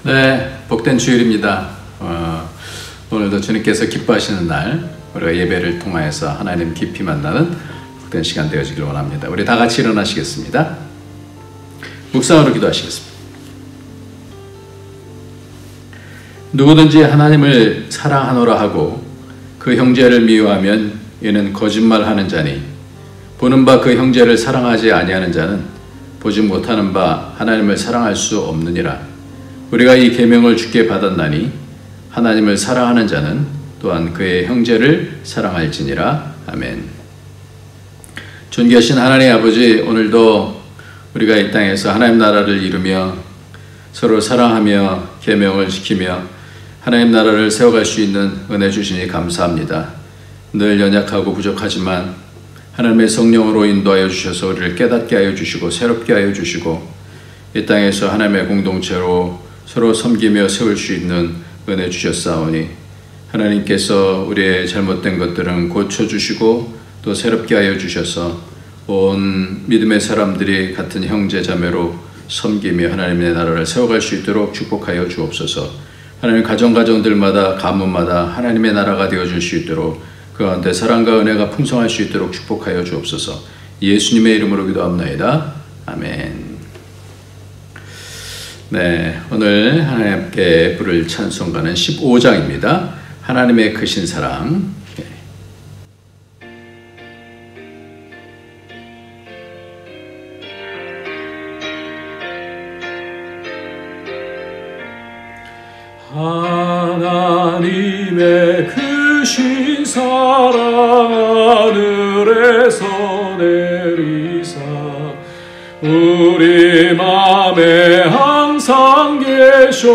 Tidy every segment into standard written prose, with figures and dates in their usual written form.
네, 복된 주일입니다. 오늘도 주님께서 기뻐하시는 날, 우리가 예배를 통하여서 하나님 깊이 만나는 복된 시간 되어지길 원합니다. 우리 다 같이 일어나시겠습니다. 묵상으로 기도하시겠습니다. 누구든지 하나님을 사랑하노라 하고 그 형제를 미워하면 이는 거짓말하는 자니, 보는 바 그 형제를 사랑하지 아니하는 자는 보지 못하는 바 하나님을 사랑할 수 없느니라. 우리가 이 계명을 주께 받았나니 하나님을 사랑하는 자는 또한 그의 형제를 사랑할지니라. 아멘. 존귀하신 하나님 아버지, 오늘도 우리가 이 땅에서 하나님 나라를 이루며 서로 사랑하며 계명을 지키며 하나님 나라를 세워갈 수 있는 은혜 주시니 감사합니다. 늘 연약하고 부족하지만 하나님의 성령으로 인도하여 주셔서 우리를 깨닫게 하여 주시고 새롭게 하여 주시고 이 땅에서 하나님의 공동체로 서로 섬기며 세울 수 있는 은혜 주셨사오니 하나님께서 우리의 잘못된 것들은 고쳐주시고 또 새롭게 하여 주셔서 온 믿음의 사람들이 같은 형제 자매로 섬기며 하나님의 나라를 세워갈 수 있도록 축복하여 주옵소서. 하나님 가정들마다 가문마다 하나님의 나라가 되어줄 수 있도록 그 가운데 사랑과 은혜가 풍성할 수 있도록 축복하여 주옵소서. 예수님의 이름으로 기도합나이다. 아멘. 네, 오늘 하나님께 부를 찬송가는 15장입니다. 하나님의 크신 사랑. 하나님의 크신 사랑 하늘에서 내리사 우리 맘에 항상 계셔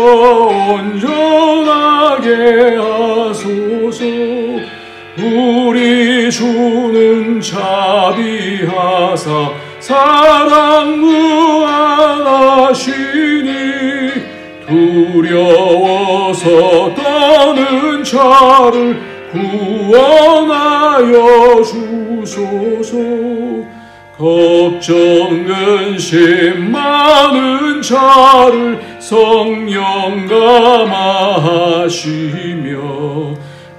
온전하게 하소서. 우리 주는 자비하사 사랑 무한하시니 두려워서 떠는 자를 구원하여 주소서. 걱정 근심 많은 자를 성령 감화하시며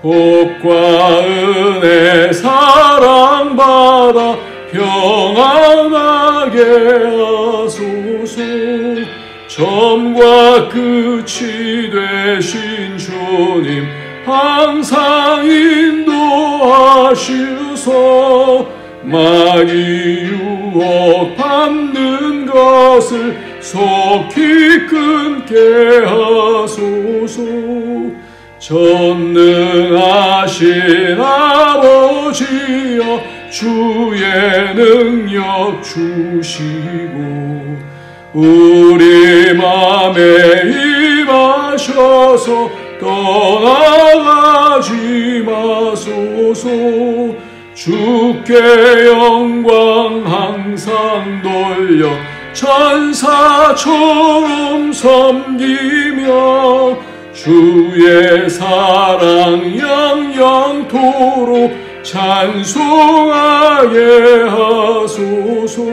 복과 은혜 사랑받아 평안하게 하소서. 처음과 끝이 되신 주님 항상 인도하시소. 마귀 유혹 받는 것을 속히 끊게 하소서. 전능하신 아버지여 주의 능력 주시고 우리 맘에 임하셔서 떠나가지 마소서. 주께 영광 항상 돌려 천사처럼 섬기며 주의 사랑 영영토록 찬송하게 하소서.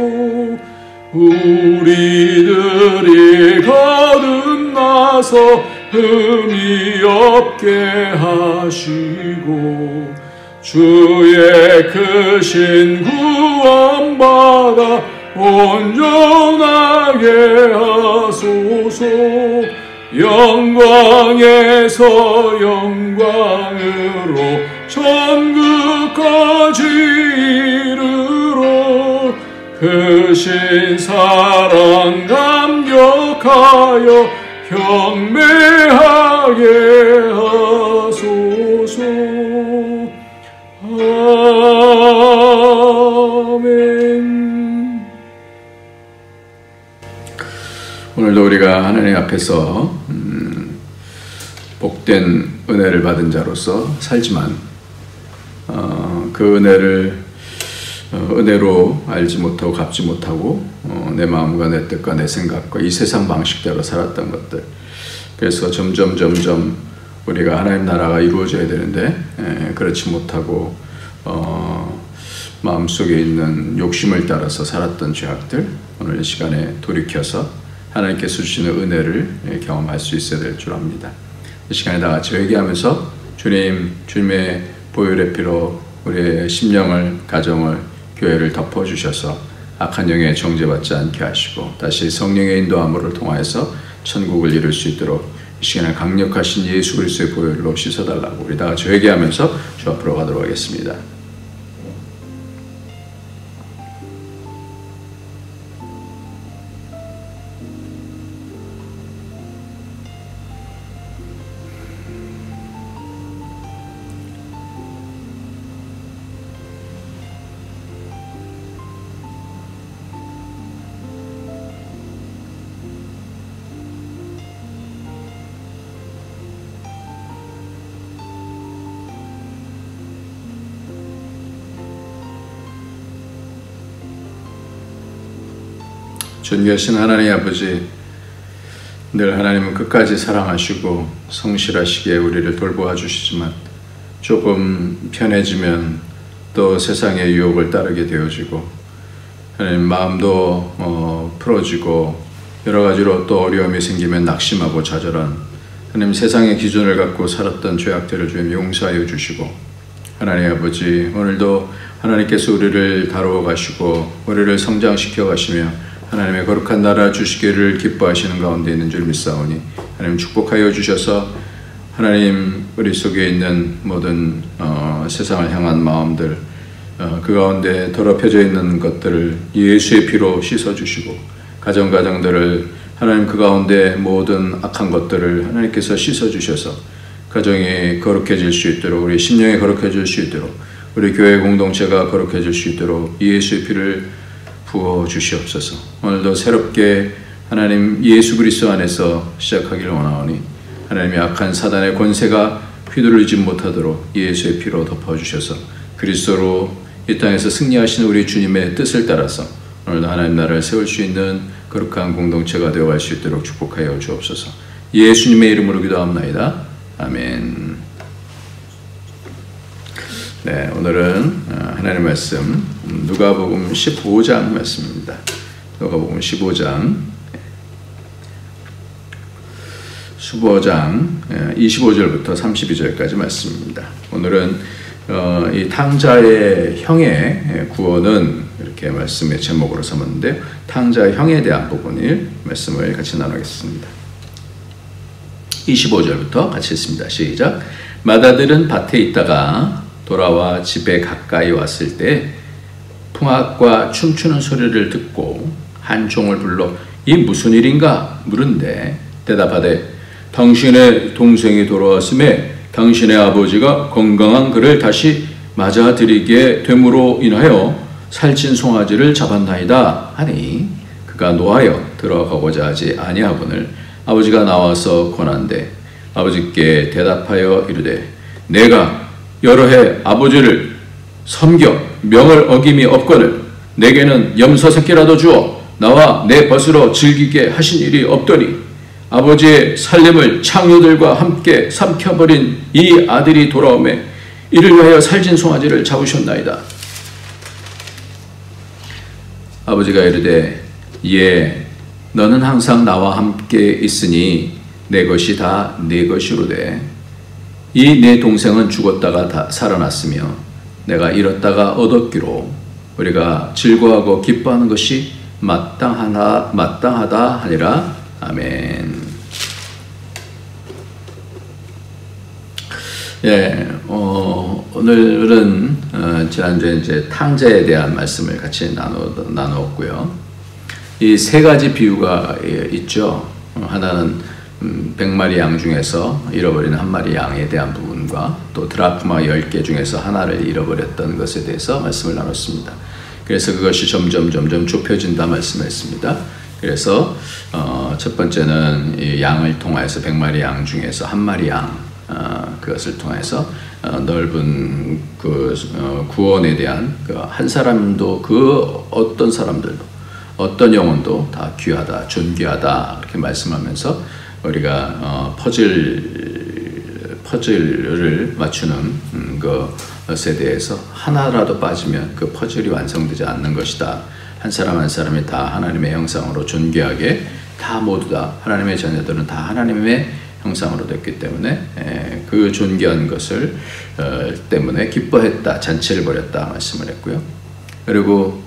우리들이 거듭나서 흠이 없게 하시고 주의 크신 구원받아 온전하게 하소서. 영광에서 영광으로 천국까지 이르러 크신 사랑 감격하여 경배하게 하소서. 아멘. 오늘도 우리가 하나님 앞에서 복된 은혜를 받은 자로서 살지만 그 은혜를 은혜로 알지 못하고 갚지 못하고 내 마음과 내 뜻과 내 생각과 이 세상 방식대로 살았던 것들, 그래서 점점 우리가 하나님 나라가 이루어져야 되는데 그렇지 못하고 마음속에 있는 욕심을 따라서 살았던 죄악들, 오늘 이 시간에 돌이켜서 하나님께서 주시는 은혜를 경험할 수 있어야 될 줄 압니다. 이 시간에 다 같이 회개하면서 주님의 보혈의 피로 우리의 심령을, 가정을, 교회를 덮어주셔서 악한 영에 정죄받지 않게 하시고 다시 성령의 인도함을 통하여서 천국을 이룰 수 있도록 이 시간에 강력하신 예수 그리스도의 보혈로 씻어달라고 우리 다 같이 회개하면서 주 앞으로 가도록 하겠습니다. 존귀하신 하나님 아버지, 늘 하나님은 끝까지 사랑하시고 성실하시기에 우리를 돌보아 주시지만 조금 편해지면 또 세상의 유혹을 따르게 되어지고 하나님 마음도 풀어지고 여러 가지로 또 어려움이 생기면 낙심하고 좌절한 하나님 세상의 기준을 갖고 살았던 죄악들을 주님 용서하여 주시고 하나님 아버지 오늘도 하나님께서 우리를 다루어 가시고 우리를 성장시켜 가시며 하나님의 거룩한 나라 주시기를 기뻐하시는 가운데 있는 줄 믿사오니 하나님 축복하여 주셔서 하나님 우리 속에 있는 모든 세상을 향한 마음들 그 가운데 더럽혀져 있는 것들을 예수의 피로 씻어주시고 가정들을 하나님 그 가운데 모든 악한 것들을 하나님께서 씻어주셔서 가정이 거룩해질 수 있도록 우리 심령이 거룩해질 수 있도록 우리 교회 공동체가 거룩해질 수 있도록 예수의 피를 부어 주시옵소서. 오늘도 새롭게 하나님 예수 그리스도 안에서 시작하기를 원하오니 하나님의 악한 사단의 권세가 휘두르지 못하도록 예수의 피로 덮어주셔서 그리스도로 이 땅에서 승리하시는 우리 주님의 뜻을 따라서 오늘도 하나님 나라를 세울 수 있는 거룩한 공동체가 되어갈 수 있도록 축복하여 주옵소서. 예수님의 이름으로 기도합나이다. 아멘. 네, 오늘은 하나님의 말씀 누가복음 15장 말씀입니다. 누가복음 15장 25절부터 32절까지 말씀입니다. 오늘은 이 탕자의 형의 구원은 이렇게 말씀의 제목으로 삼았는데 탕자의 형에 대한 부분을 말씀을 같이 나누겠습니다. 25절부터 같이 읽습니다. 시작. 마다들은 밭에 있다가 돌아와 집에 가까이 왔을 때 풍악과 춤추는 소리를 듣고 한 종을 불러 이 무슨 일인가 물은데 대답하되 당신의 동생이 돌아왔음에 당신의 아버지가 건강한 그를 다시 맞아들이게 됨으로 인하여 살찐 송아지를 잡았나이다 하니 그가 노하여 들어가고자 하지 아니하거늘 아버지가 나와서 권한대 아버지께 대답하여 이르되 내가 여러 해 아버지를 섬겨 명을 어김이 없거늘 내게는 염소 새끼라도 주어 나와 내 벗으로 즐기게 하신 일이 없더니 아버지의 살림을 창녀들과 함께 삼켜버린 이 아들이 돌아오매 이를 위하여 살찐 송아지를 잡으셨나이다. 아버지가 이르되 예 너는 항상 나와 함께 있으니 내 것이 다 네 것이로되 이 내 동생은 죽었다가 다 살아났으며 내가 잃었다가 얻었기로 우리가 즐거워하고 기뻐하는 것이 마땅하다 하니라. 아멘. 예, 오늘은 지난주에 이제 탕자에 대한 말씀을 같이 나누었고요. 이 세 가지 비유가 있죠. 하나는 100마리 양 중에서 잃어버린 한 마리 양에 대한 부분과 또 드라크마 10개 중에서 하나를 잃어버렸던 것에 대해서 말씀을 나눴습니다. 그래서 그것이 점점 좁혀진다 말씀했습니다. 그래서 첫 번째는 이 양을 통해서 100마리 양 중에서 한 마리 양 그것을 통해서 넓은 그 구원에 대한 그 한 사람도 그 어떤 사람들도 어떤 영혼도 다 귀하다 존귀하다 이렇게 말씀하면서 우리가 퍼즐을 맞추는 것에 대해서 하나라도 빠지면 그 퍼즐이 완성되지 않는 것이다. 한 사람 한 사람이 다 하나님의 형상으로 존귀하게 다 모두 다 하나님의 자녀들은 다 하나님의 형상으로 됐기 때문에 그 존귀한 것을 때문에 기뻐했다, 잔치를 벌였다 말씀을 했고요. 그리고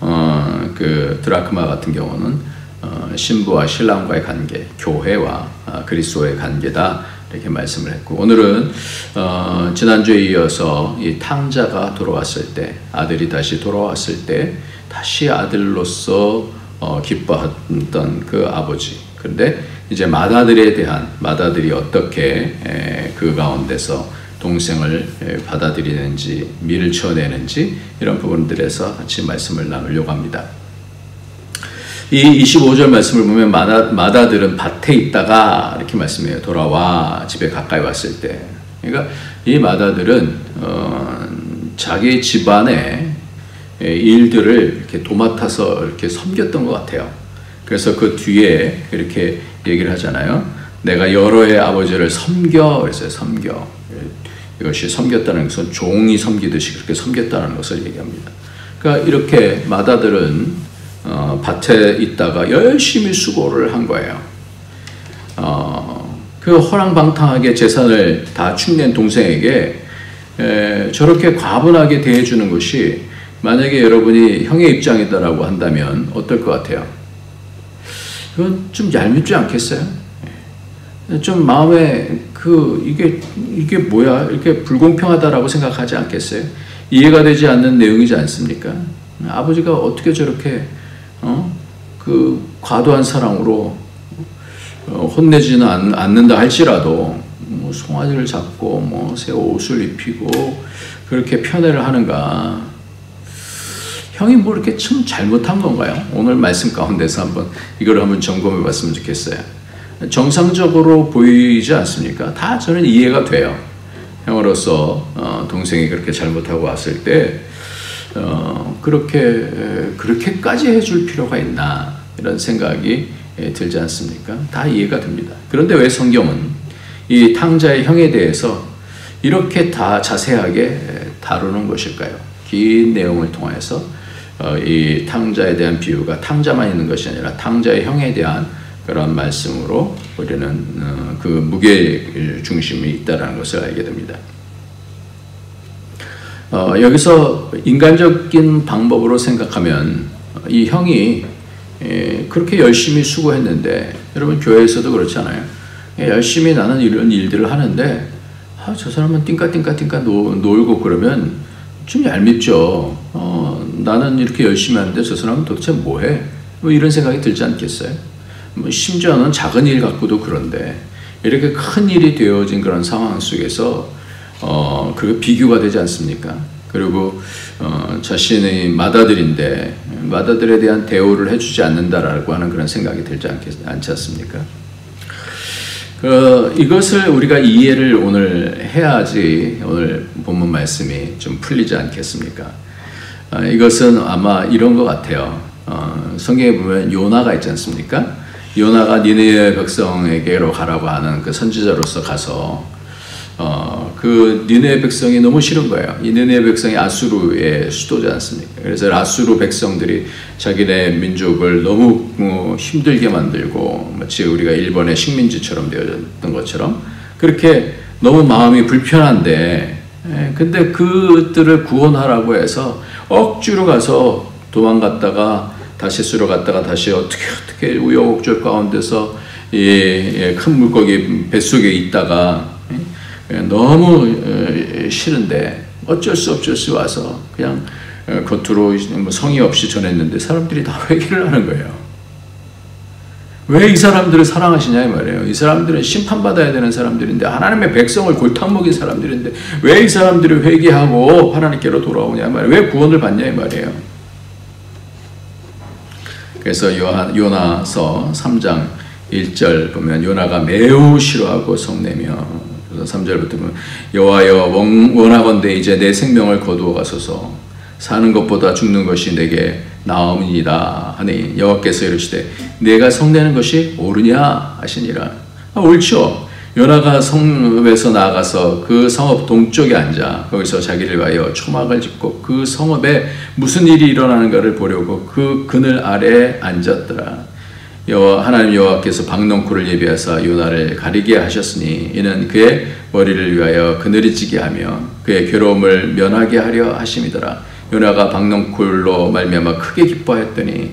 그 드라크마 같은 경우는 신부와 신랑과의 관계, 교회와 그리스도의 관계다 이렇게 말씀을 했고, 오늘은 지난주에 이어서 이 탕자가 돌아왔을 때, 아들이 다시 돌아왔을 때 다시 아들로서 기뻐했던 그 아버지. 그런데 이제 맏아들이 어떻게 그 가운데서 동생을 받아들이는지, 밀쳐내는지 이런 부분들에서 같이 말씀을 나누려고 합니다. 이 25절 말씀을 보면 맏아들은 밭에 있다가 이렇게 말씀해요. 돌아와 집에 가까이 왔을 때. 그러니까 이 맏아들은 자기 집안의 일들을 이렇게 도맡아서 이렇게 섬겼던 것 같아요. 그래서 그 뒤에 이렇게 얘기를 하잖아요. 내가 여러 해 아버지를 섬겨, 그랬어요. 섬겨. 이것이 섬겼다는 것은 종이 섬기듯이 그렇게 섬겼다는 것을 얘기합니다. 그러니까 이렇게 맏아들은 밭에 있다가 열심히 수고를 한 거예요. 그 허랑방탕하게 재산을 다 축낸 동생에게 저렇게 과분하게 대해주는 것이 만약에 여러분이 형의 입장이다라고 한다면 어떨 것 같아요? 이건 좀 얄밉지 않겠어요? 좀 마음에 이게 뭐야? 이렇게 불공평하다라고 생각하지 않겠어요? 이해가 되지 않는 내용이지 않습니까? 아버지가 어떻게 저렇게 그 과도한 사랑으로 혼내지는 않는다 할지라도 뭐 송아지를 잡고 뭐 새 옷을 입히고 그렇게 편애를 하는가? 형이 뭐 이렇게 참 잘못한 건가요? 오늘 말씀 가운데서 이걸 한번 점검해 봤으면 좋겠어요. 정상적으로 보이지 않습니까? 다 저는 이해가 돼요. 형으로서 동생이 그렇게 잘못하고 왔을 때 그렇게까지 해줄 필요가 있나 이런 생각이 들지 않습니까? 다 이해가 됩니다. 그런데 왜 성경은 이 탕자의 형에 대해서 이렇게 다 자세하게 다루는 것일까요? 긴 내용을 통해서 이 탕자에 대한 비유가 탕자만 있는 것이 아니라 탕자의 형에 대한 그런 말씀으로 우리는 그 무게 중심이 있다는 것을 알게 됩니다. 여기서 인간적인 방법으로 생각하면 이 형이 그렇게 열심히 수고했는데, 여러분 교회에서도 그렇잖아요. 열심히 나는 이런 일들을 하는데 저 사람은 띵까띵까 놀고 그러면 좀 얄밉죠. 나는 이렇게 열심히 하는데 저 사람은 도대체 뭐해? 뭐 이런 생각이 들지 않겠어요? 뭐 심지어는 작은 일 갖고도 그런데 이렇게 큰 일이 되어진 그런 상황 속에서 그게 비교가 되지 않습니까? 그리고 자신의 맏아들인데 맏아들에 대한 대우를 해주지 않는다라고 하는 그런 생각이 들지 않지 않습니까? 이것을 우리가 이해를 오늘 해야지 오늘 본문 말씀이 좀 풀리지 않겠습니까? 이것은 아마 이런 것 같아요. 성경에 보면 요나가 있지 않습니까? 요나가 니느웨 백성에게로 가라고 하는 그 선지자로서 가서 그 니느웨 백성이 너무 싫은 거예요. 이 니느웨 백성이 아수르의 수도지 않습니까? 그래서 아수르 백성들이 자기네 민족을 너무 힘들게 만들고 마치 우리가 일본의 식민지처럼 되어졌던 것처럼 그렇게 너무 마음이 불편한데, 근데 그들을 구원하라고 해서 억지로 가서 도망갔다가 다시스로 갔다가 다시 어떻게 우여곡절 가운데서 큰 물고기 뱃속에 있다가 너무 싫은데 어쩔 수 없이 와서 그냥 겉으로 성의 없이 전했는데 사람들이 다 회개를 하는 거예요. 왜 이 사람들을 사랑하시냐 이 말이에요. 이 사람들은 심판받아야 되는 사람들인데, 하나님의 백성을 골탕 먹인 사람들인데 왜 이 사람들이 회개하고 하나님께로 돌아오냐 이 말이에요. 왜 구원을 받냐 이 말이에요. 그래서 요나서 3장 1절 보면 요나가 매우 싫어하고 성내며, 그래서 3절부터 보면 여호와여 원하건대 이제 내 생명을 거두어 가소서, 사는 것보다 죽는 것이 내게 나음이니라 하니 여호와께서 이르시되 내가 성내는 것이 옳으냐 하시니라. 옳죠. 요나가 성읍에서 나아가서 그 성읍 동쪽에 앉아 거기서 자기를 위하여 초막을 짓고 그 성읍에 무슨 일이 일어나는가를 보려고 그 그늘 아래에 앉았더라. 하나님 여호와께서 박넝쿨을 예비하사 요나를 가리게 하셨으니 이는 그의 머리를 위하여 그늘이 지게 하며 그의 괴로움을 면하게 하려 하심이더라. 요나가 박넝쿨로 말미암아 크게 기뻐하였더니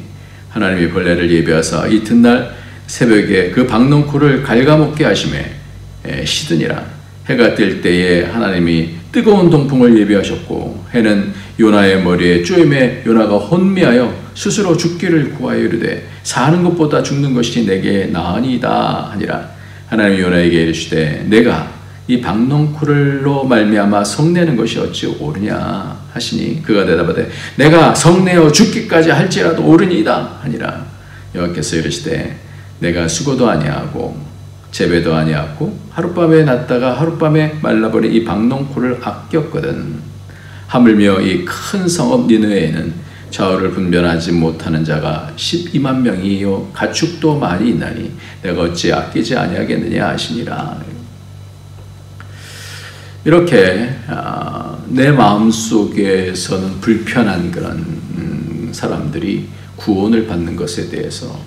하나님이 벌레를 예비하사 이튿날 새벽에 그 박넝쿨을 갉아먹게 하심에 시드니라. 해가 뜰 때에 하나님이 뜨거운 동풍을 예비하셨고 해는 요나의 머리에 쪼임에 요나가 혼미하여 스스로 죽기를 구하여 이르되 사는 것보다 죽는 것이 내게 나으니이다 하니라. 하나님이 요나에게 이르시되 내가 이 박넝쿨로 말미암아 성내는 것이 어찌 옳으냐 하시니 그가 대답하되 내가 성내어 죽기까지 할지라도 옳으니이다 하니라. 여호와께서 이르시되 내가 수고도 아니하고 재배도 아니하고 하룻밤에 났다가 하룻밤에 말라버린 이 박넝쿨을 아꼈거든. 하물며 이 큰 성읍 니느웨에는 좌우를 분별하지 못하는 자가 12만 명이요 가축도 많이 있나니 내가 어찌 아끼지 아니하겠느냐 하시니라. 이렇게 내 마음속에서는 불편한 그런 사람들이 구원을 받는 것에 대해서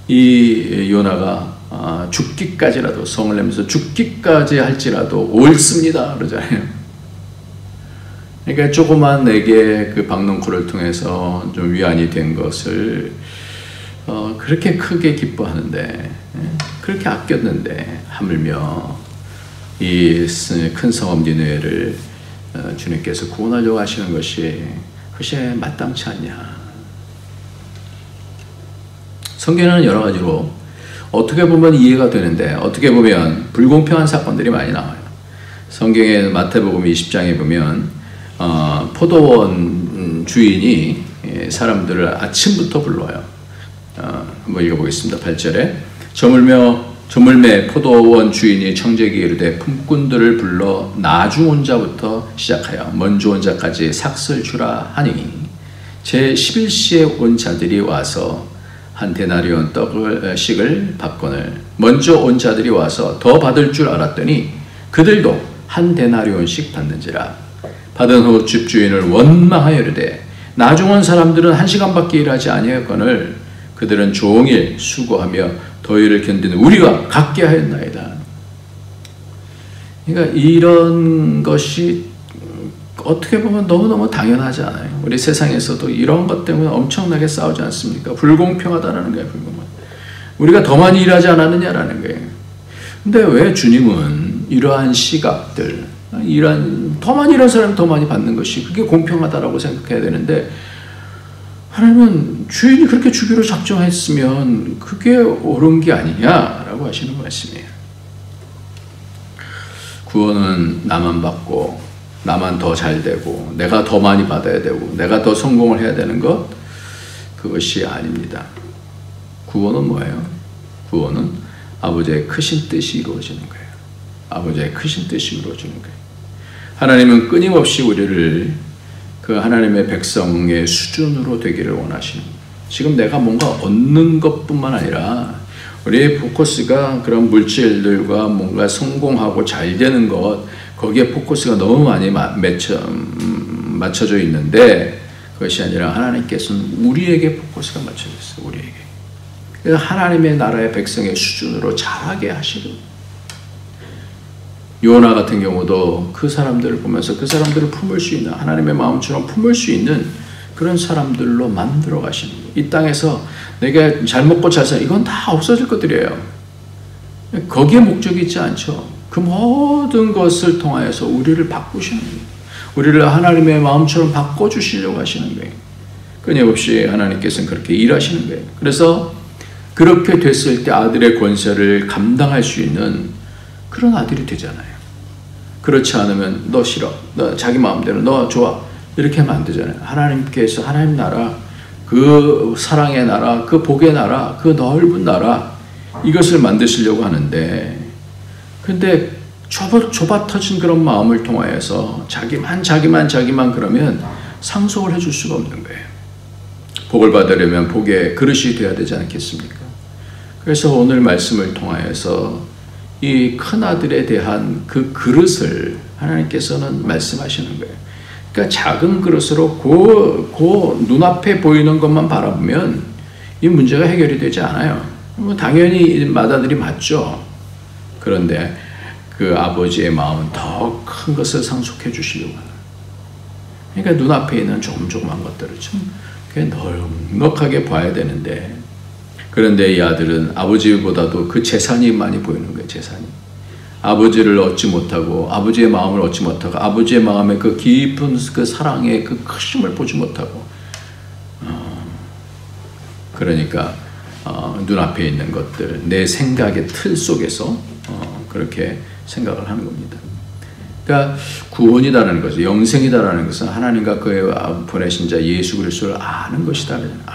이 요나가 죽기까지라도 성을 내면서 죽기까지 할지라도 옳습니다 그러잖아요. 그러니까 조그만 내게 그 박넝쿨을 통해서 좀 위안이 된 것을 그렇게 크게 기뻐하는데 그렇게 아꼈는데 하물며 이 큰 성읍 니느웨를 주님께서 구원하려고 하시는 것이 마땅치 않냐. 성경에는 여러 가지로 어떻게 보면 이해가 되는데 어떻게 보면 불공평한 사건들이 많이 나와요. 성경의 마태복음 20장에 보면 포도원 주인이 사람들을 아침부터 불러요. 한번 읽어보겠습니다. 8절에 저물매 포도원 주인이 청지에게 이르되 품꾼들을 불러 나중 온 자부터 시작하여 먼저 온 자까지 삭슬 주라 하니 제 11시에 온 자들이 와서 한 데나리온 식을 받거늘 먼저 온 자들이 와서 더 받을 줄 알았더니 그들도 한 데나리온씩 받는지라. 받은 후 집주인을 원망하여 이르되 나중 온 사람들은 1시간밖에 일하지 아니하였거늘 그들은 종일 수고하며 더위를 견디는 우리가 갖게 하였나이다. 그러니까 이런 것이 어떻게 보면 너무너무 당연하지 않아요. 우리 세상에서도 이런 것 때문에 엄청나게 싸우지 않습니까? 불공평하다는 거예요. 우리가 더 많이 일하지 않았느냐라는 거예요. 근데 왜 주님은 이러한 시각들, 더 많이 일한 사람이 더 많이 받는 것이 그게 공평하다라고 생각해야 되는데 하나님은 주인이 그렇게 주기로 작정했으면 그게 옳은 게 아니냐라고 하시는 말씀이에요. 구원은 나만 받고 나만 더 잘 되고 내가 더 많이 받아야 되고 내가 더 성공을 해야 되는 것, 그것이 아닙니다. 구원은 뭐예요? 구원은 아버지의 크신 뜻이 이루어지는 거예요. 아버지의 크신 뜻이 이루어지는 거예요. 하나님은 끊임없이 우리를 그 하나님의 백성의 수준으로 되기를 원하시는 거예요. 지금 내가 뭔가 얻는 것뿐만 아니라 우리의 포커스가 그런 물질들과 뭔가 성공하고 잘 되는 것, 거기에 포커스가 너무 많이 맞춰져 있는데 그것이 아니라 하나님께서는 우리에게 포커스가 맞춰져 있어요. 우리에게. 그래서 하나님의 나라의 백성의 수준으로 자라게 하시는. 요나 같은 경우도 그 사람들을 보면서 그 사람들을 품을 수 있는, 하나님의 마음처럼 품을 수 있는 그런 사람들로 만들어 가시는 거예요. 이 땅에서 내가 잘 먹고 잘 살, 이건 다 없어질 것들이에요. 거기에 목적이 있지 않죠. 그 모든 것을 통하여서 우리를 바꾸시는 거예요. 우리를 하나님의 마음처럼 바꿔주시려고 하시는 거예요. 끊임없이 하나님께서는 그렇게 일하시는 거예요. 그래서 그렇게 됐을 때 아들의 권세를 감당할 수 있는 그런 아들이 되잖아요. 그렇지 않으면 너 싫어, 너 자기 마음대로, 너 좋아, 이렇게 하면 안 되잖아요. 하나님께서 하나님 나라, 그 사랑의 나라, 그 복의 나라, 그 넓은 나라, 이것을 만드시려고 하는데, 근데 좁아 터진 그런 마음을 통하여서 자기만 그러면 상속을 해줄 수가 없는 거예요. 복을 받으려면 복의 그릇이 되어야 되지 않겠습니까? 그래서 오늘 말씀을 통하여서 이 큰아들에 대한 그 그릇을 하나님께서는 말씀하시는 거예요. 그러니까 작은 그릇으로 그 눈앞에 보이는 것만 바라보면 이 문제가 해결이 되지 않아요. 뭐 당연히 맏아들이 맞죠. 그런데 그 아버지의 마음은 더 큰 것을 상속해 주시려고 하는. 그러니까 눈앞에 있는 조그만 것들을 좀 넉넉하게 봐야 되는데, 그런데 이 아들은 아버지보다도 그 재산이 많이 보이는 거예요. 재산이. 아버지를 얻지 못하고, 아버지의 마음을 얻지 못하고, 아버지의 마음의 그 깊은 그 사랑의 그 크심을 보지 못하고, 그러니까 눈앞에 있는 것들, 내 생각의 틀 속에서 그렇게 생각을 하는 겁니다. 그러니까 구원이다라는 것은, 영생이다라는 것은 하나님과 그의 보내신 자 예수 그리스도를 아는 것이다. 아는 것.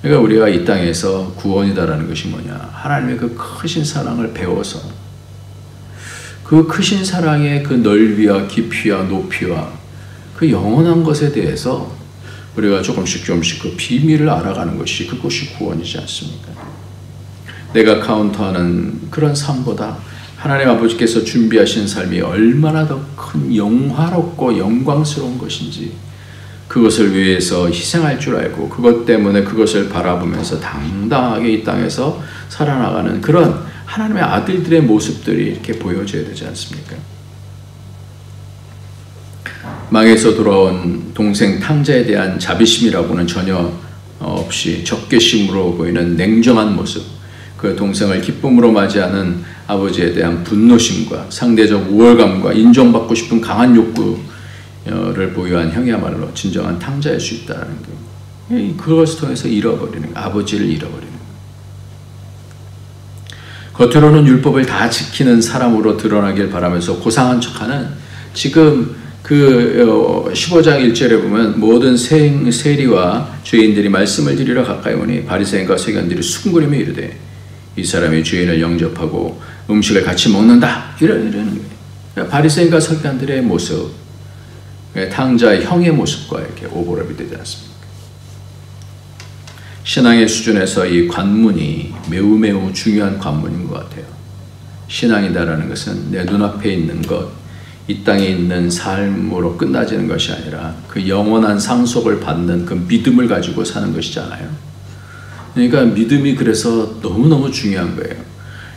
그러니까 우리가 이 땅에서 구원이다라는 것이 뭐냐? 하나님의 그 크신 사랑을 배워서 그 크신 사랑의 그 넓이와 깊이와 높이와 그 영원한 것에 대해서 우리가 조금씩 그 비밀을 알아가는 것이, 그것이 구원이지 않습니까? 내가 카운트하는 그런 삶보다 하나님 아버지께서 준비하신 삶이 얼마나 더 큰 영화롭고 영광스러운 것인지, 그것을 위해서 희생할 줄 알고 그것 때문에 그것을 바라보면서 당당하게 이 땅에서 살아나가는 그런 하나님의 아들들의 모습들이 이렇게 보여져야 되지 않습니까? 망에서 돌아온 동생 탕자에 대한 자비심이라고는 전혀 없이 적개심으로 보이는 냉정한 모습, 그 동생을 기쁨으로 맞이하는 아버지에 대한 분노심과 상대적 우월감과 인정받고 싶은 강한 욕구를 보유한 형이야말로 진정한 탕자일 수 있다는 게, 그것을 통해서 잃어버리는, 아버지를 잃어버리는. 겉으로는 율법을 다 지키는 사람으로 드러나길 바라면서 고상한 척하는, 지금 그 15장 1절에 보면 모든 세리와 죄인들이 말씀을 드리러 가까이 오니 바리새인과 서기관들이 수군거리며 이르되 이 사람이 죄인을 영접하고 음식을 같이 먹는다, 이러는 거예요. 바리새인과 서기관들의 모습, 탕자의 형의 모습과 이렇게 오버랩이 되지 않습니까? 신앙의 수준에서 이 관문이 매우 중요한 관문인 것 같아요. 신앙이다라는 것은 내 눈앞에 있는 것, 이 땅에 있는 삶으로 끝나지는 것이 아니라 그 영원한 상속을 받는 그 믿음을 가지고 사는 것이잖아요. 그러니까 믿음이 그래서 너무너무 중요한 거예요.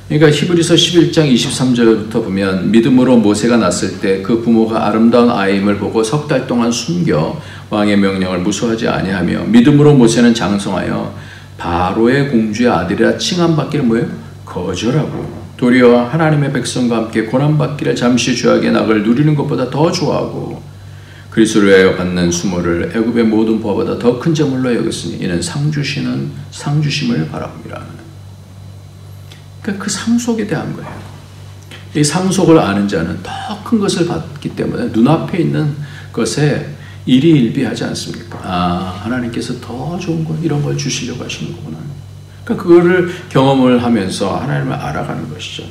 그러니까 히브리서 11장 23절부터 보면 믿음으로 모세가 낳았을 때 그 부모가 아름다운 아이임을 보고 석 달 동안 숨겨 왕의 명령을 무수하지 아니하며 믿음으로 모세는 장성하여 바로의 공주의 아들이라 칭함받기를 뭐예요? 거절하고 도리어 하나님의 백성과 함께 고난받기를 잠시 죄악의 낙을 누리는 것보다 더 좋아하고 그리스도를 위하여 받는 수모를 애굽의 모든 부하보다 더 큰 재물로 여겼으니 이는 상주심을 바라봅니다. 그러니까 그 상속에 대한 거예요. 이 상속을 아는 자는 더 큰 것을 받기 때문에 눈앞에 있는 것에 일희일비하지 않습니까? 하나님께서 더 좋은 것, 이런 걸 주시려고 하시는 거구나. 그러니까 그거를 경험을 하면서 하나님을 알아가는 것이죠.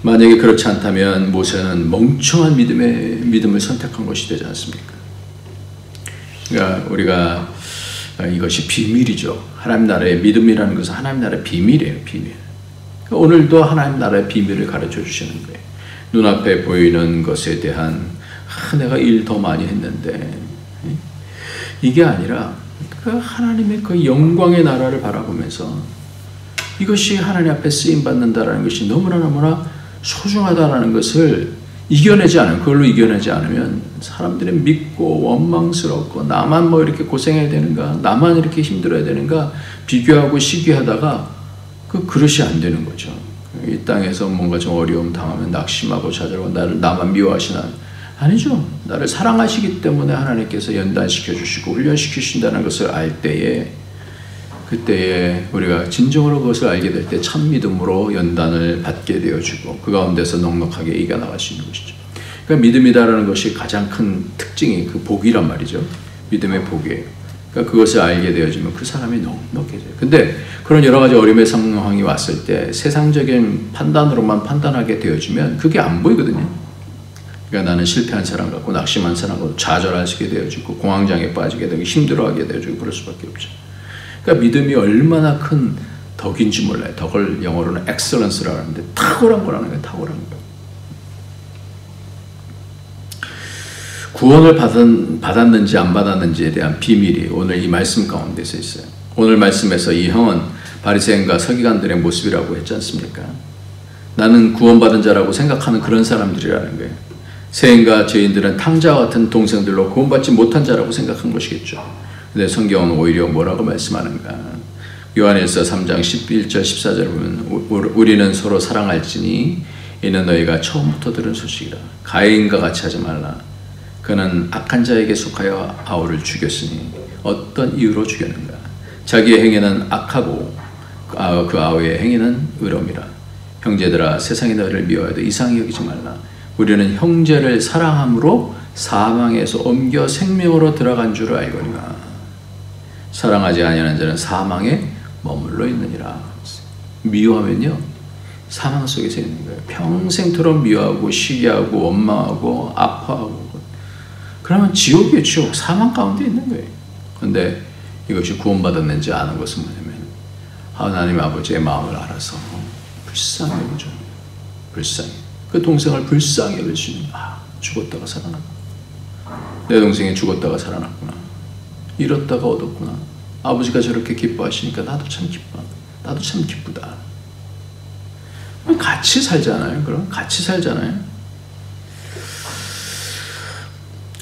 만약에 그렇지 않다면 모세는 멍청한 믿음을 선택한 것이 되지 않습니까? 그러니까 우리가 이것이 비밀이죠. 하나님 나라의 믿음이라는 것은 하나님 나라의 비밀이에요. 비밀. 그러니까 오늘도 하나님 나라의 비밀을 가르쳐 주시는 거예요. 눈앞에 보이는 것에 대한 내가 일 더 많이 했는데, 이게 아니라 그 하나님의 그 영광의 나라를 바라보면서 이것이 하나님 앞에 쓰임받는다라는 것이 너무나 소중하다라는 것을 그걸로 이겨내지 않으면 사람들이 믿고 원망스럽고 나만 뭐 이렇게 고생해야 되는가, 나만 이렇게 힘들어야 되는가 비교하고 시기하다가 그 그릇이 안 되는 거죠. 이 땅에서 뭔가 좀 어려움 당하면 낙심하고 좌절하고 나만 미워하시나, 아니죠. 나를 사랑하시기 때문에 하나님께서 연단시켜 주시고 훈련시켜 주신다는 것을 알 때에, 그때에 우리가 진정으로 그것을 알게 될 때 참 믿음으로 연단을 받게 되어주고 그 가운데서 넉넉하게 이겨나갈 수 있는 것이죠. 그러니까 믿음이다라는 것이 가장 큰 특징이 그 복이란 말이죠. 믿음의 복이에요. 그러니까 그것을 알게 되어지면 그 사람이 넉넉해져요. 근데 그런 여러 가지 어려움의 상황이 왔을 때 세상적인 판단으로만 판단하게 되어지면 그게 안 보이거든요. 그러니까 나는 실패한 사람 같고 낙심한 사람 같고 좌절하게 되어지고 공황장애 빠지게 되고 힘들어하게 되어지고 그럴 수밖에 없죠. 그러니까 믿음이 얼마나 큰 덕인지 몰라요. 덕을 영어로는 excellence라고 하는데 탁월한 거라는 거예요. 탁월한 거. 구원을 받았는지 안 받았는지에 대한 비밀이 오늘 이 말씀 가운데서 있어요. 오늘 말씀에서 이 형은 바리새인과 서기관들의 모습이라고 했지 않습니까? 나는 구원받은 자라고 생각하는 그런 사람들이라는 거예요. 세인과 죄인들은 탕자와 같은 동생들로 구원받지 못한 자라고 생각한 것이겠죠. 근데 성경은 오히려 뭐라고 말씀하는가? 요한일서 3장 11절 14절 보면 우리는 서로 사랑할지니 이는 너희가 처음부터 들은 소식이라. 가인과 같이 하지 말라. 그는 악한 자에게 속하여 아우를 죽였으니 어떤 이유로 죽였는가? 자기의 행위는 악하고 그 아우의 행위는 의로움이라. 형제들아, 세상이 너희를 미워해도 이상히 여기지 말라. 우리는 형제를 사랑함으로 사망에서 옮겨 생명으로 들어간 줄 알거니와. 사랑하지 아니하는 자는 사망에 머물러 있느니라. 미워하면요, 사망 속에서 있는 거예요. 평생토록 미워하고 시기하고 원망하고 아파하고, 그러면 지옥이에요. 지옥, 사망 가운데 있는 거예요. 그런데 이것이 구원받았는지 아는 것은 뭐냐면 하나님 아버지의 마음을 알아서 불쌍히 여기죠. 불쌍히. 그 동생을 불쌍히 여길 수 있는, 죽었다가 살아났구나. 내 동생이 죽었다가 살아났구나. 잃었다가 얻었구나. 아버지가 저렇게 기뻐하시니까 나도 참 기뻐. 나도 참 기쁘다. 같이 살잖아요. 그럼 같이 살잖아요.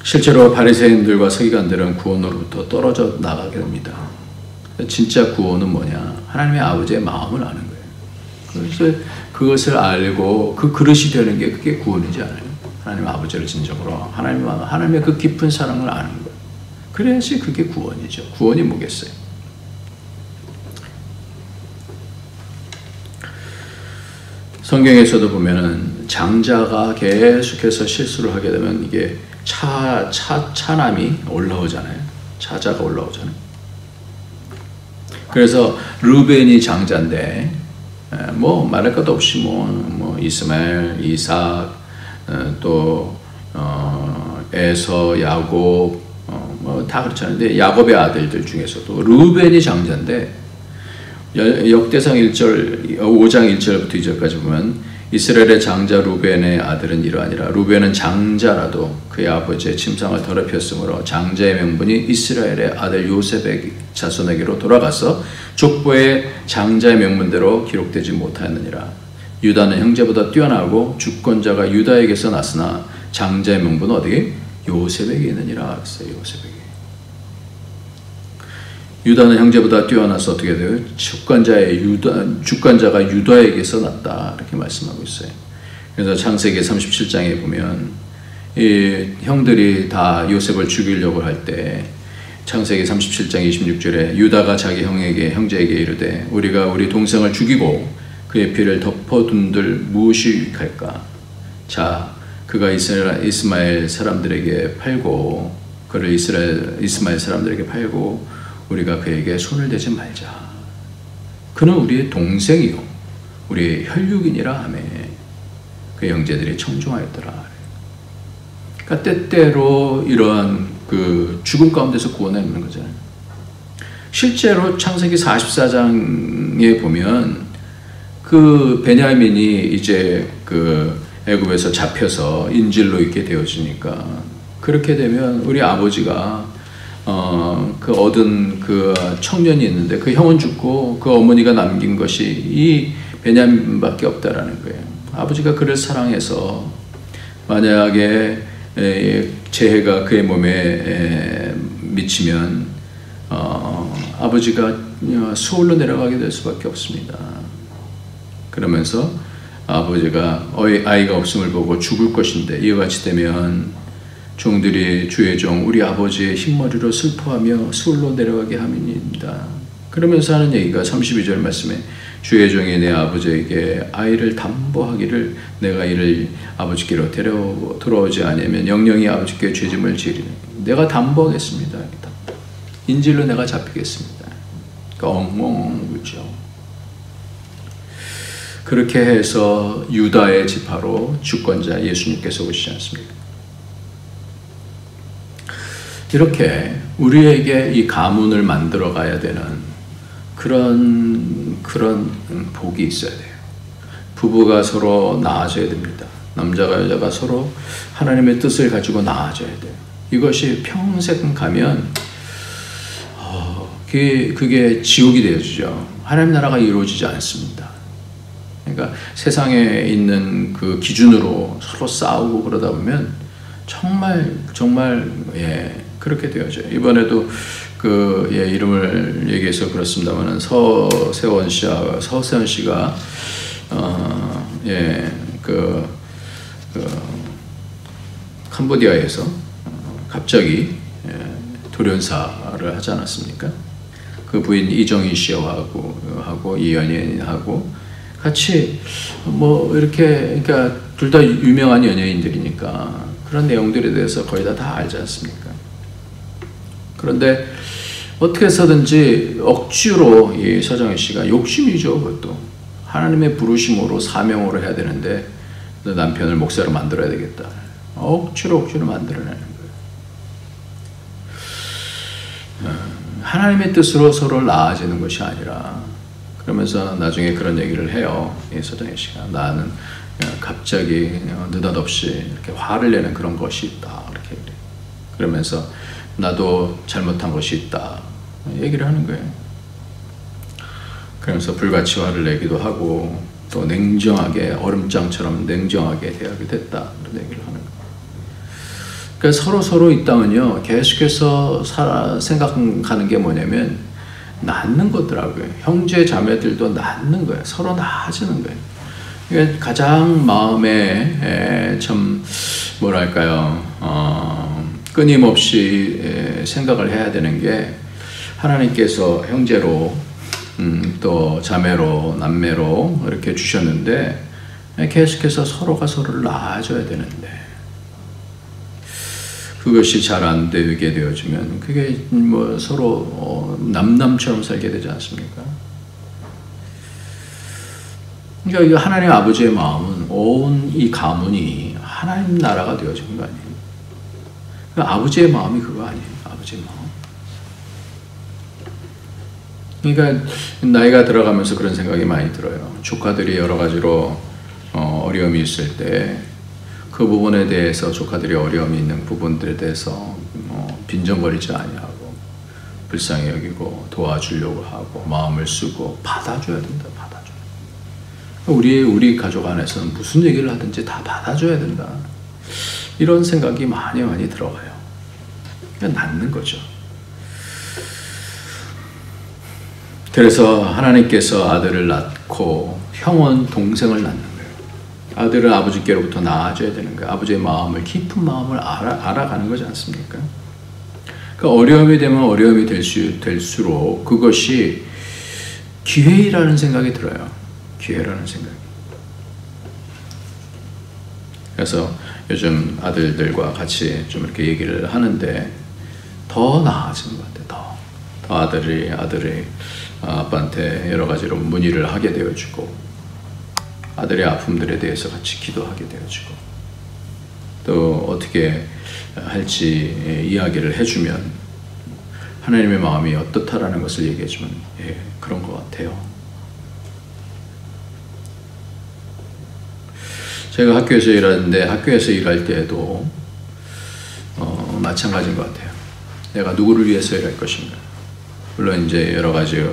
실제로 바리새인들과 서기관들은 구원으로부터 떨어져 나가게 됩니다. 진짜 구원은 뭐냐? 하나님의 아버지의 마음을 아는 거예요. 그래서 그것을 알고 그 그릇이 되는 게 그게 구원이지 않아요. 하나님 아버지를 진정으로 하나님의 그 깊은 사랑을 아는 거예요. 그래야지 그게 구원이죠. 구원이 뭐겠어요? 성경에서도 보면은 장자가 계속해서 실수를 하게 되면 이게 차남이 올라오잖아요. 차자가 올라오잖아요. 그래서 르벤이 장자인데 뭐 말할 것도 없이 뭐 이스마엘, 이삭, 또 에서, 야곱 뭐 다 그렇잖아요. 근데 야곱의 아들들 중에서도 르벤이 장자인데 역대상 5장 1절부터 2절까지 보면 이스라엘의 장자 루벤의 아들은 이러하니라. 루벤은 장자라도 그의 아버지의 침상을 더럽혔으므로 장자의 명분이 이스라엘의 아들 요셉의 자손에게로 돌아가서 족보의 장자의 명분대로 기록되지 못하였느니라. 유다는 형제보다 뛰어나고 주권자가 유다에게서 났으나 장자의 명분은 어디에? 요셉에게 있느니라. 그랬어요. 요셉에게. 유다는 형제보다 뛰어나서 어떻게 돼요? 주권자가 유다에게서 났다. 이렇게 말씀하고 있어요. 그래서 창세기 37장에 보면 이 형들이 다 요셉을 죽이려고 할 때 창세기 37장 26절에 유다가 자기 형제에게 이르되 우리가 우리 동생을 죽이고 그의 피를 덮어둔들 무엇이 유익할까? 자, 그가 이스마엘 사람들에게 팔고 그를 이스마엘 사람들에게 팔고 우리가 그에게 손을 대지 말자. 그는 우리의 동생이요 우리의 혈육이니라 하며 그 형제들이 청종하였더라. 그러니까 때때로 이러한 그 죽음 가운데서 구원하는 거잖아요. 실제로 창세기 44장에 보면 그 베냐민이 이제 그 애굽에서 잡혀서 인질로 있게 되어지니까 그렇게 되면 우리 아버지가 그 얻은 그 청년이 있는데 그 형은 죽고 그 어머니가 남긴 것이 이 베냐민밖에 없다라는 거예요. 아버지가 그를 사랑해서 만약에 재해가 그의 몸에 미치면 아버지가 수월로 내려가게 될 수밖에 없습니다. 그러면서 아버지가 아이가 없음을 보고 죽을 것인데 이와 같이 되면 종들이 주의 종 우리 아버지의 흰머리로 슬퍼하며 수월로 내려가게 함이니이다. 그러면서 하는 얘기가 32절 말씀에 주의 종이 내 아버지에게 아이를 담보하기를 내가 이를 아버지께로 돌아오지 아니하면 영영이 아버지께 죄짐을 지으리니 내가 담보하겠습니다. 인질로 내가 잡히겠습니다. 그러니까 엉엉 울죠. 그렇게 해서 유다의 지파로 주권자 예수님께서 오시지 않습니까? 이렇게 우리에게 이 가문을 만들어 가야 되는 그런 복이 있어야 돼요. 부부가 서로 나아져야 됩니다. 남자가 여자가 서로 하나님의 뜻을 가지고 나아져야 돼요. 이것이 평생 가면 그게 지옥이 되어지죠. 하나님 나라가 이루어지지 않습니다. 그러니까 세상에 있는 그 기준으로 서로 싸우고 그러다 보면 정말 그렇게 되어져요. 이번에도 그 이름을 얘기해서 그렇습니다만은 서세원 씨가 캄보디아에서 갑자기 돌연사를 하지 않았습니까? 그 부인 이정희 씨하고 이연예인하고 같이 뭐 이렇게, 그러니까 둘 다 유명한 연예인들이니까 그런 내용들에 대해서 거의 다 알지 않습니까? 그런데 어떻게 해서든지 억지로 이 서정희 씨가 욕심이죠. 그것도 하나님의 부르심으로 사명으로 해야 되는데 남편을 목사로 만들어야 되겠다. 억지로 만들어내는 거예요. 하나님의 뜻으로 서로 나아지는 것이 아니라, 그러면서 나중에 그런 얘기를 해요. 이 서정희 씨가 나는 갑자기 느닷없이 이렇게 화를 내는 그런 것이 있다. 이렇게 그러면서 나도 잘못한 것이 있다. 얘기를 하는 거예요. 그러면서 불같이 화를 내기도 하고 또 냉정하게 얼음장처럼 냉정하게 대하게 됐다. 그런 얘기를 하는 거예요. 그러니까 서로 이 땅은요 계속해서 생각하는 게 뭐냐면 낳는 거더라고요. 형제 자매들도 낳는 거예요. 서로 낳아지는 거예요. 그러니까 가장 마음에 참 뭐랄까요, 끊임없이 생각을 해야 되는 게 하나님께서 형제로 또 자매로 남매로 이렇게 주셨는데 계속해서 서로가 서로를 낳아줘야 되는데 그것이 잘 안 되게 되어지면 그게 뭐 서로 남남처럼 살게 되지 않습니까? 그러니까 이 하나님 아버지의 마음은 온 이 가문이 하나님 나라가 되어지는 거 아니에요? 그러니까 아버지의 마음이 그거 아니에요? 아버지의 마음. 그러니까 나이가 들어가면서 그런 생각이 많이 들어요. 조카들이 여러 가지로 어려움이 있을 때 그 부분에 대해서 조카들이 어려움이 있는 부분들에 대해서 빈정거리지 아니하고 불쌍히 여기고 도와주려고 하고 마음을 쓰고 받아줘야 된다. 받아줘. 우리 가족 안에서는 무슨 얘기를 하든지 다 받아줘야 된다. 이런 생각이 많이 들어가요. 그냥 낳는 거죠. 그래서 하나님께서 아들을 낳고 형은 동생을 낳는 거예요. 아들은 아버지께로부터 나아져야 되는 거예요. 아버지의 마음을, 깊은 마음을 알아가는 거지 않습니까? 그러니까 어려움이 되면 어려움이 될수록 그것이 기회라는 생각이 들어요. 기회라는 생각이. 그래서 요즘 아들들과 같이 좀 이렇게 얘기를 하는데 더 나아지는 것 같아요. 더 아들이 아빠한테 여러 가지로 문의를 하게 되어주고 아들의 아픔들에 대해서 같이 기도하게 되어주고 또 어떻게 할지 이야기를 해주면 하나님의 마음이 어떻다라는 것을 얘기해주면 그런 것 같아요. 제가 학교에서 일하는데 학교에서 일할 때에도 마찬가지인 것 같아요. 내가 누구를 위해서 일할 것인가. 물론 이제 여러 가지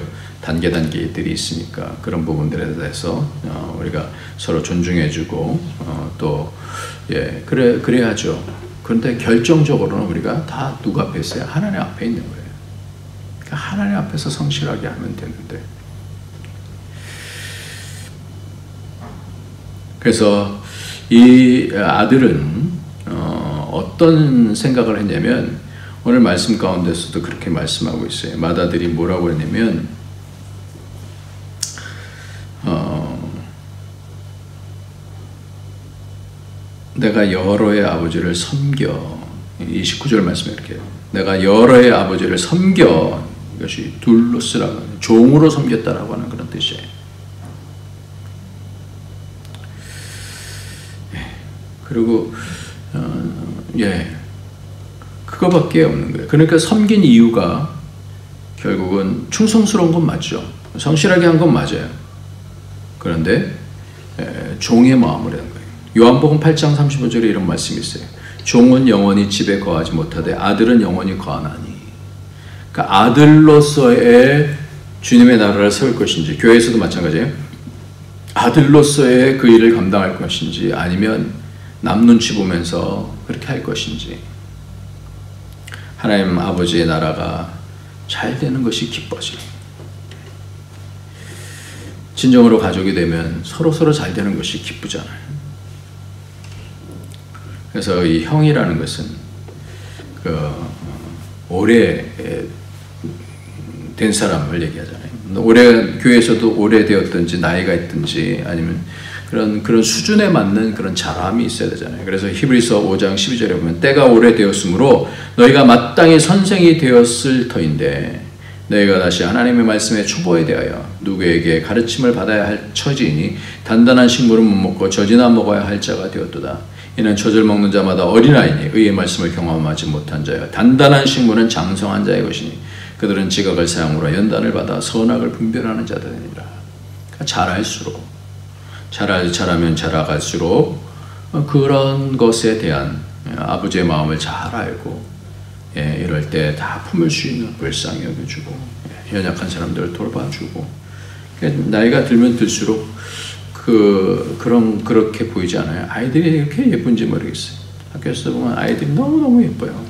단계들이 있으니까 그런 부분들에 대해서 우리가 서로 존중해주고 또 그래야죠. 그런데 결정적으로는 우리가 다 누구 앞에 있어요? 하나님 앞에 있는 거예요. 그러니까 하나님 앞에서 성실하게 하면 되는데 그래서 이 아들은 어떤 생각을 했냐면 오늘 말씀 가운데서도 그렇게 말씀하고 있어요. 맏아들이 뭐라고 했냐면 내가 여러의 아버지를 섬겨 29절 말씀에 이렇게 해요. 내가 여러의 아버지를 섬겨 이것이 둘로스라고 종으로 섬겼다라고 하는 그런 뜻이에요. 그리고 그거밖에 없는 거예요. 그러니까 섬긴 이유가 결국은 충성스러운 건 맞죠. 성실하게 한 건 맞아요. 그런데 종의 마음을 하는 거예요. 요한복음 8장 35절에 이런 말씀이 있어요. 종은 영원히 집에 거하지 못하되 아들은 영원히 거하나니. 그러니까 아들로서의 주님의 나라를 세울 것인지, 교회에서도 마찬가지예요. 아들로서의 그 일을 감당할 것인지, 아니면 남 눈치 보면서 그렇게 할 것인지. 하나님 아버지의 나라가 잘 되는 것이 기뻐지. 진정으로 가족이 되면 서로 잘 되는 것이 기쁘잖아요. 그래서 이 형이라는 것은 오래 된 사람을 얘기하잖아요. 교회에서도 오래되었든지 나이가 있든지 아니면 그런 수준에 맞는 그런 자람이 있어야 되잖아요. 그래서 히브리서 5장 12절에 보면 때가 오래되었으므로 너희가 마땅히 선생이 되었을 터인데 너희가 다시 하나님의 말씀에 초보에 대하여 누구에게 가르침을 받아야 할 처지이니 단단한 식물은 못 먹고 젖이나 먹어야 할 자가 되었도다. 이는 젖을 먹는 자마다 어린아이니 의의 말씀을 경험하지 못한 자여 단단한 식물은 장성한 자의 것이니 그들은 지각을 사용으로 연단을 받아 선악을 분별하는 자들이니라. 그러니까 잘하면 자라갈수록 그런 것에 대한 아버지의 마음을 잘 알고 이럴 때 다 품을 수 있는 불쌍히 여겨주고 연약한 사람들을 돌봐주고 나이가 들면 들수록 그렇게 보이지 않아요. 아이들이 이렇게 예쁜지 모르겠어요. 학교에서 보면 아이들이 너무너무 예뻐요.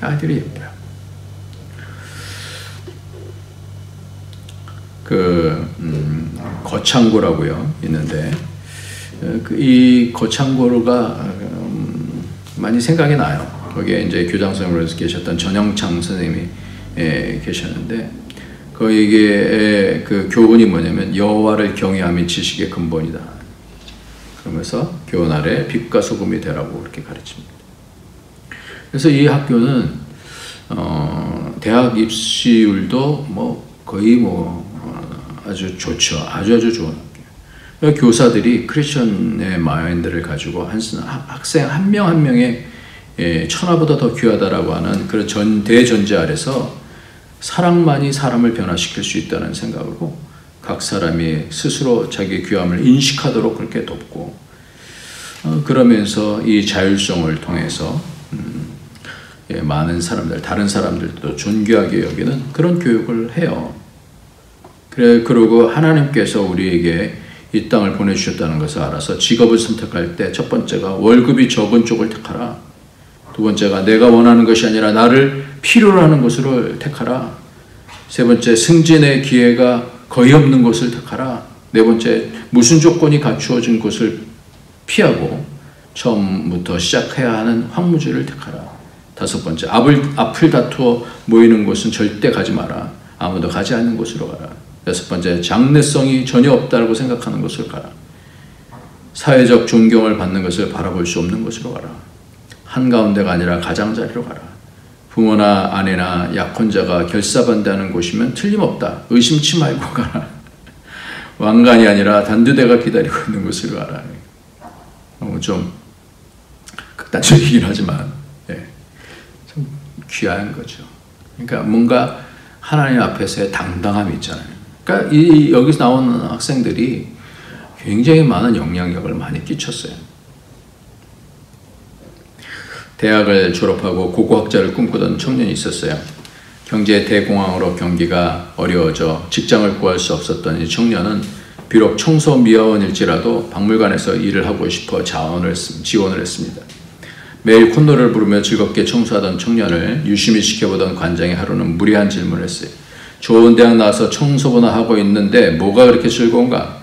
아이들이 예뻐요. 거창고라고요 있는데 이 거창고가 많이 생각이 나요. 거기에 이제 교장 선생님으로 계셨던 전영창 선생님이 계셨는데 거기에 그 교훈이 뭐냐면 여호와를 경외함이 지식의 근본이다. 그러면서 교훈 아래 빛과 소금이 되라고 그렇게 가르칩니다. 그래서 이 학교는 대학 입시율도 거의 아주 좋죠. 아주 좋은 학교. 교사들이 크리스천의 마인드를 가지고 학생 한 명 한 명의 천하보다 더 귀하다라고 하는 그런 대전제 아래서 사랑만이 사람을 변화시킬 수 있다는 생각으로 각 사람이 스스로 자기 귀함을 인식하도록 그렇게 돕고 그러면서 이 자율성을 통해서 많은 사람들, 다른 사람들도 존귀하게 여기는 그런 교육을 해요. 그리고 하나님께서 우리에게 이 땅을 보내주셨다는 것을 알아서 직업을 선택할 때 첫 번째가 월급이 적은 쪽을 택하라. 두 번째가 내가 원하는 것이 아니라 나를 필요로 하는 것을 택하라. 세 번째 승진의 기회가 거의 없는 것을 택하라. 네 번째 무슨 조건이 갖추어진 것을 피하고 처음부터 시작해야 하는 황무지를 택하라. 다섯 번째 앞을 다투어 모이는 곳은 절대 가지 마라. 아무도 가지 않는 곳으로 가라. 여섯 번째 장래성이 전혀 없다고 생각하는 곳을 가라. 사회적 존경을 받는 것을 바라볼 수 없는 곳으로 가라. 한가운데가 아니라 가장자리로 가라. 부모나 아내나 약혼자가 결사반대하는 곳이면 틀림없다. 의심치 말고 가라. 왕관이 아니라 단두대가 기다리고 있는 곳으로 가라. 너무 좀 극단적이긴 하지만 좀 귀한 거죠. 그러니까 뭔가 하나님 앞에서의 당당함이 있잖아요. 그러니까 여기서 나오는 학생들이 굉장히 많은 영향력을 많이 끼쳤어요. 대학을 졸업하고 고고학자를 꿈꾸던 청년이 있었어요. 경제 대공황으로 경기가 어려워져 직장을 구할 수 없었던 이 청년은 비록 청소미화원일지라도 박물관에서 일을 하고 싶어 지원을 했습니다. 매일 콧노래를 부르며 즐겁게 청소하던 청년을 유심히 지켜보던 관장이 하루는 무리한 질문을 했어요. 좋은 대학 나와서 청소부나 하고 있는데 뭐가 그렇게 즐거운가?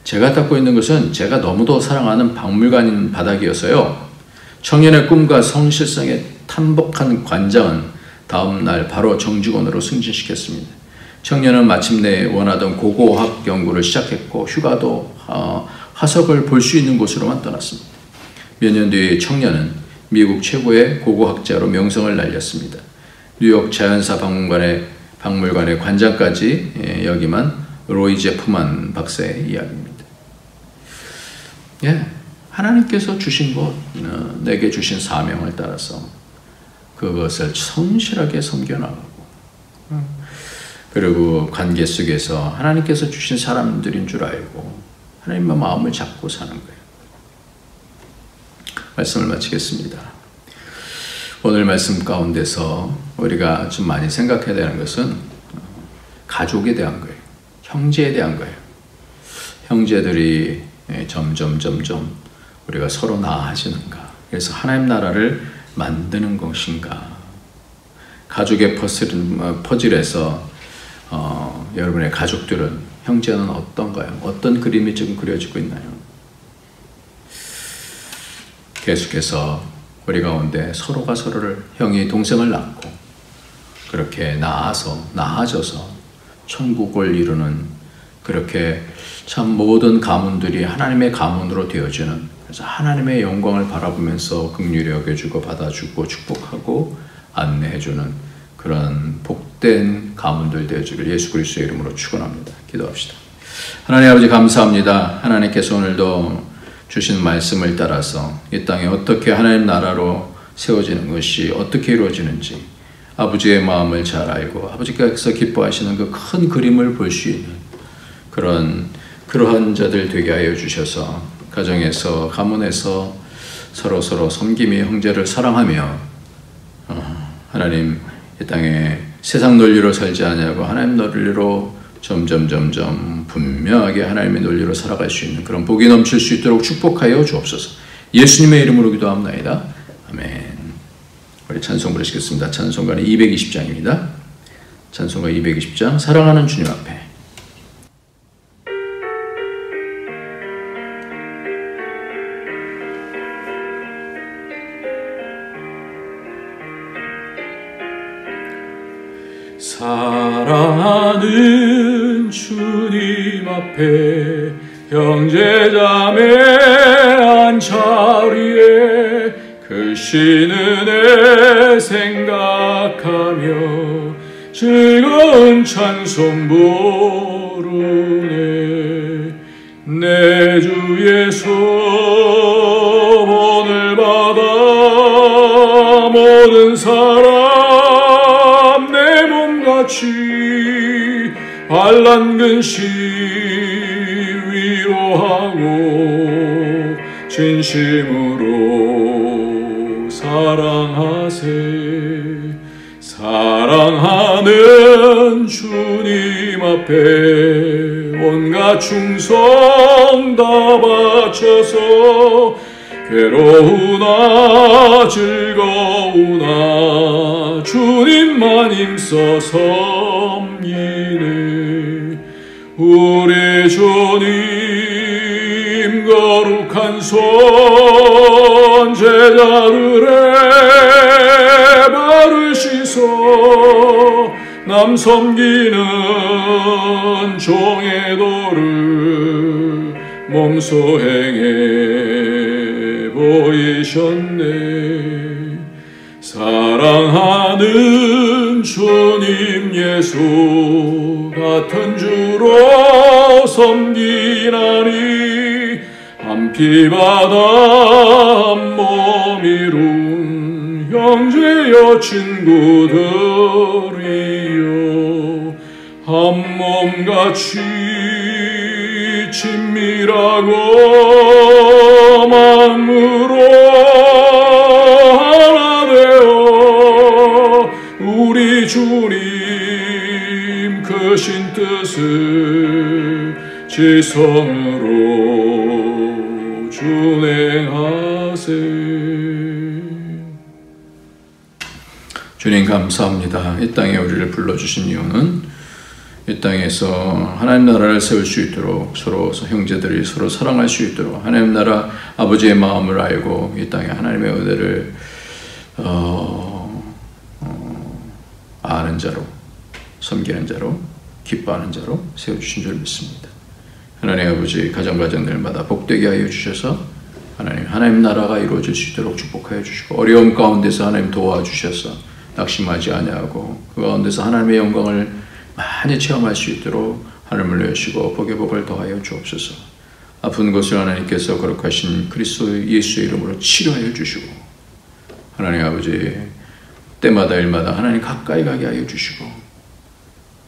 제가 닦고 있는 것은 제가 너무도 사랑하는 박물관인 바닥이어서요. 청년의 꿈과 성실성에 탄복한 관장은 다음 날 바로 정직원으로 승진시켰습니다. 청년은 마침내 원하던 고고학 연구를 시작했고 휴가도 화석을 볼 수 있는 곳으로만 떠났습니다. 몇 년 뒤 청년은 미국 최고의 고고학자로 명성을 날렸습니다. 뉴욕 자연사 박물관의 관장까지 역임한 로이 제프만 박사의 이야기입니다. 하나님께서 주신 것, 내게 주신 사명을 따라서 그것을 성실하게 섬겨나가고 그리고 관계 속에서 하나님께서 주신 사람들인 줄 알고 하나님의 마음을 잡고 사는 거예요. 말씀을 마치겠습니다. 오늘 말씀 가운데서 우리가 좀 많이 생각해야 되는 것은 가족에 대한 거예요. 형제에 대한 거예요. 형제들이 점점 우리가 서로 나아지는가? 그래서 하나님 나라를 만드는 것인가? 가족의 퍼즐에서 여러분의 가족들은, 형제는 어떤가요? 어떤 그림이 지금 그려지고 있나요? 계속해서 우리 가운데 서로가 서로를, 형이 동생을 낳고 그렇게 나아져서 천국을 이루는, 그렇게 참 모든 가문들이 하나님의 가문으로 되어지는, 그래서 하나님의 영광을 바라보면서 긍휼히 여겨주고 받아주고 축복하고 안내해주는 그런 복된 가문들 되어지기를 예수 그리스도의 이름으로 축원합니다. 기도합시다. 하나님 아버지 감사합니다. 하나님께서 오늘도 주신 말씀을 따라서 이 땅에 어떻게 하나님 나라로 세워지는 것이 어떻게 이루어지는지 아버지의 마음을 잘 알고 아버지께서 기뻐하시는 그 큰 그림을 볼 수 있는 그러한 자들 되게 하여 주셔서 가정에서 가문에서 서로 섬김이 형제를 사랑하며 하나님 이 땅에 세상 논리로 살지 아니하고 하나님 논리로 점점 분명하게 하나님의 논리로 살아갈 수 있는 그런 복이 넘칠 수 있도록 축복하여 주옵소서. 예수님의 이름으로 기도합나이다. 아멘. 우리 찬송 부르시겠습니다. 찬송가는 220장입니다. 찬송가 220장 사랑하는 주님 앞에. 사랑하는 주님 앞에 형제자매 안자리에 크신 은혜 생각하며 즐거운 찬송 부르네. 내 주의 소원을 받아 모든 사람 내 몸같이 환난 근심 위로하고 진심으로 사랑하세. 사랑하는 주님 앞에 온갖 충성 다 바쳐서 괴로우나 즐거우나 주님만 힘써 섬기네. 우리 주님 거룩한 손 제자들의 발을 씻어 남 섬기는 종의 도를 몸소 행해 보이셨네. 사랑하는 주님 예수 같은 주로 섬기나니 한 피바다 한 몸 이룬 형제여 친구들이여 한 몸같이 친밀하고 마음으로 하나 되어 우리 주님 크신 뜻을 지성으로 준행하세. 주님 감사합니다. 이 땅에 우리를 불러주신 이유는 이 땅에서 하나님 나라를 세울 수 있도록 서로 형제들이 서로 사랑할 수 있도록 하나님 나라 아버지의 마음을 알고 이 땅에 하나님의 은혜를 아는 자로 섬기는 자로 기뻐하는 자로 세워주신 줄 믿습니다. 하나님 아버지 가정가정들마다 복되게 하여 주셔서 하나님 나라가 이루어질 수 있도록 축복하여 주시고 어려움 가운데서 하나님 도와주셔서 낙심하지 아니하고 그 가운데서 하나님의 영광을 많이 체험할 수 있도록 하늘을 여시고 복의 복을 더하여 주옵소서. 아픈 것을 하나님께서 거룩하신 그리스도 예수의 이름으로 치료하여 주시고 하나님 아버지 때마다 일마다 하나님 가까이 가게 하여 주시고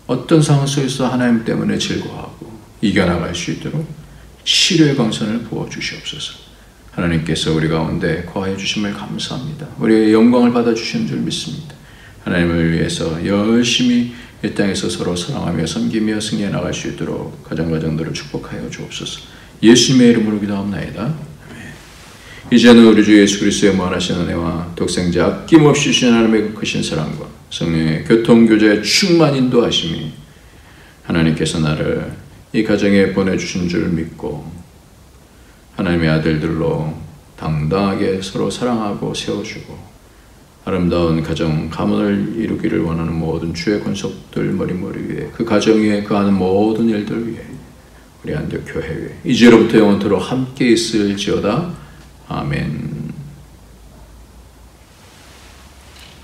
어떤 상황 속에서 하나님 때문에 즐거워하고 이겨나갈 수 있도록 치료의 광선을 부어주시옵소서. 하나님께서 우리 가운데 거하여 주심을 감사합니다. 우리의 영광을 받아주시는 줄 믿습니다. 하나님을 위해서 열심히 이 땅에서 서로 사랑하며 섬기며 승리해 나갈 수 있도록 가정들을 축복하여 주옵소서. 예수님의 이름으로 기도합나이다. 아멘. 이제는 우리 주 예수 그리스도의 무한하신 은혜와 독생자 아낌없이 주신 하나님의 크신 사랑과 성령의 교통교제의 충만 인도하심이 하나님께서 나를 이 가정에 보내주신 줄 믿고 하나님의 아들들로 당당하게 서로 사랑하고 세워주고 아름다운 가정 가문을 이루기를 원하는 모든 주의 권속들 머리 위에 그 가정 위에 그 하는 모든 일들 위에 우리 안디옥 교회 위에 이제로부터 영원토록 함께 있을지어다. 아멘.